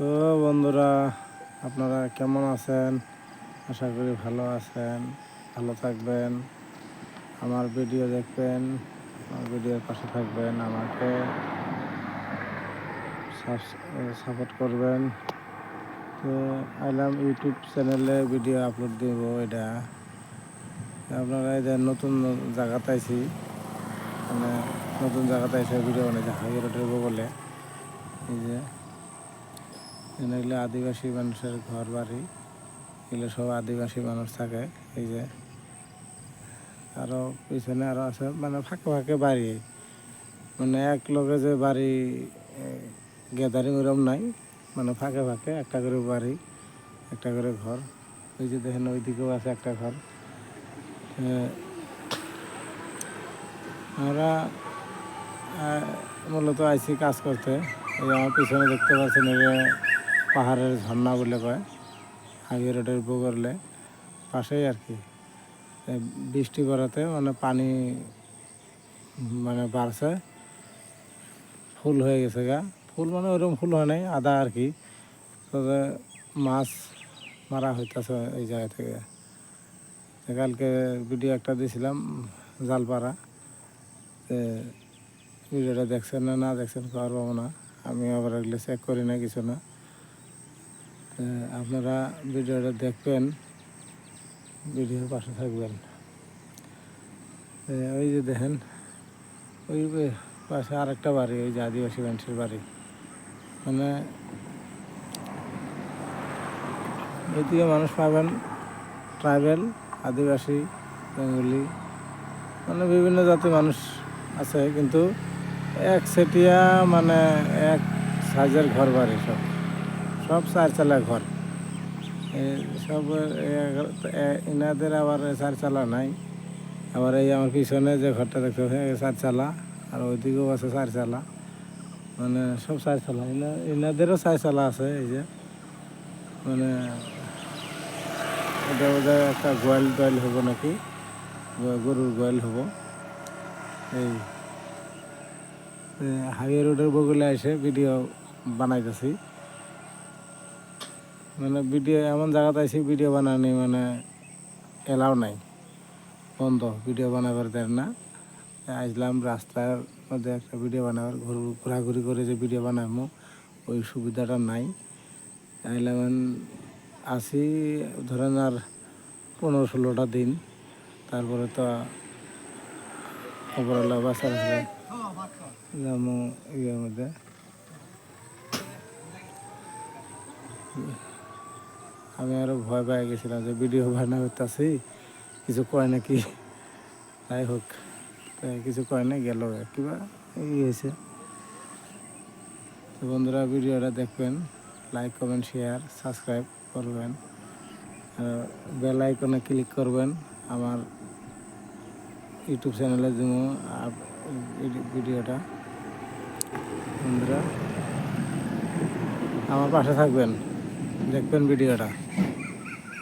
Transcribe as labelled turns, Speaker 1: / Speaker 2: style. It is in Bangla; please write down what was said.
Speaker 1: তো বন্ধুরা, আপনারা কেমন আছেন? আশা করি ভালো আছেন, ভালো থাকবেন। আমার ভিডিও দেখবেন, আমার ভিডিওর পাশে থাকবেন, আমাকে সাপোর্ট করবেন। তো আইলাম ইউটিউব চ্যানেলে ভিডিও আপলোড দিব। এটা আপনারা এই যে নতুন জায়গাতে আইছি, মানে নতুন জায়গাতে এসে ভিডিও বানাইছে হাই রোডের বগলে। এই যে এগুলো আদিবাসী মানুষের ঘর বাড়ি, এগুলো সব আদিবাসী মানুষ থাকে। এই যে আরও পিছনে আরও আছে, মানে ফাঁকে ফাঁকে বাড়ি, মানে এক লগে যে বাড়ি গ্যাদারিং ওরম নাই, মানে ফাঁকে ফাঁকে একটা করে বাড়ি, একটা করে ঘর। ওই যে দেখেন ওইদিকেও আছে একটা ঘর। আমরা মূলত আইসি কাজ করতে। এই আমার পিছনে দেখতে পাচ্ছেন, এই যে পাহাড়ের ঝর্ণা বলে কয়, হাইওয়ে রোডের বগলে পাশেই আর কি। বৃষ্টি পড়াতে মানে পানি মানে বাড়ছে, ফুল হয়ে গেছে গা। ফুল মানে ওরকম ফুল হয় নাই, আদা আর কি। তবে মাছ মারা হইতেছে এই জায়গা থেকে। কালকে ভিডিও একটা দিয়েছিলাম জালপাড়া, ভিডিওটা দেখছেন না না দেখছেন খবর পাবো না। আমি আবার এগুলো চেক করি না কিছু না। আপনারা ভিডিওটা দেখবেন, ভিডিওর পাশে থাকবেন। ওই যে দেখেন ওই পাশে আরেকটা বাড়ি, ওই যে আদিবাসী মানুষের বাড়ি। মানে এদিকে মানুষ পাবেন ট্রাইবেল, আদিবাসী, বেঙ্গলি, মানে বিভিন্ন জাতির মানুষ আছে, কিন্তু এক সেটিয়া মানে এক সাইজের ঘর বাড়ি, সব সব চারচালা ঘর। সব এনাদের আবার চারচালা নাই। আবার এই আমার পিছনে যে ঘরটা দেখতে পাচ্ছেন চারচালা, আর ওইদিকেও আছে চারচালা, মানে সব চারচালা। এনাদেরও চারচালা আছে। এই যে মানে এটা বোধহয় একটা গোয়াল টোয়াল হবো নাকি, গরুর গোয়াল হবো। এই হাইওয়ে রোডের বগলে এসে ভিডিও বানাইতেছি। মানে ভিডিও এমন জায়গাতে আইসি, ভিডিও বানানি মানে এলাও নাই, বন্ধ, ভিডিও বানাবার দেয় না। আসলাম রাস্তার মধ্যে একটা ভিডিও বানাবার, ঘোরাঘুরি করে যে ভিডিও বানাবো ওই সুবিধাটা নাই। আইলাম আসি ধরেন আর 15-16টা দিন, তারপরে তো খবরওয়ালা বাসার আছে যেমন ইয়ের মধ্যে। আমি আরও ভয় পেয়ে গেছিলাম যে ভিডিও বানা করতেছি, কিছু কয় নাকি। যাই হোক, কিছু কয় না, গেল কিবা হয়েছে। তো বন্ধুরা, ভিডিওটা দেখবেন, লাইক কমেন্ট শেয়ার সাবস্ক্রাইব করবেন, আর বেল আইকনে ক্লিক করবেন। আমার ইউটিউব চ্যানেলে দিব ভিডিওটা। বন্ধুরা আমার পাশে থাকবেন, দেখবেন ভিডিওটা।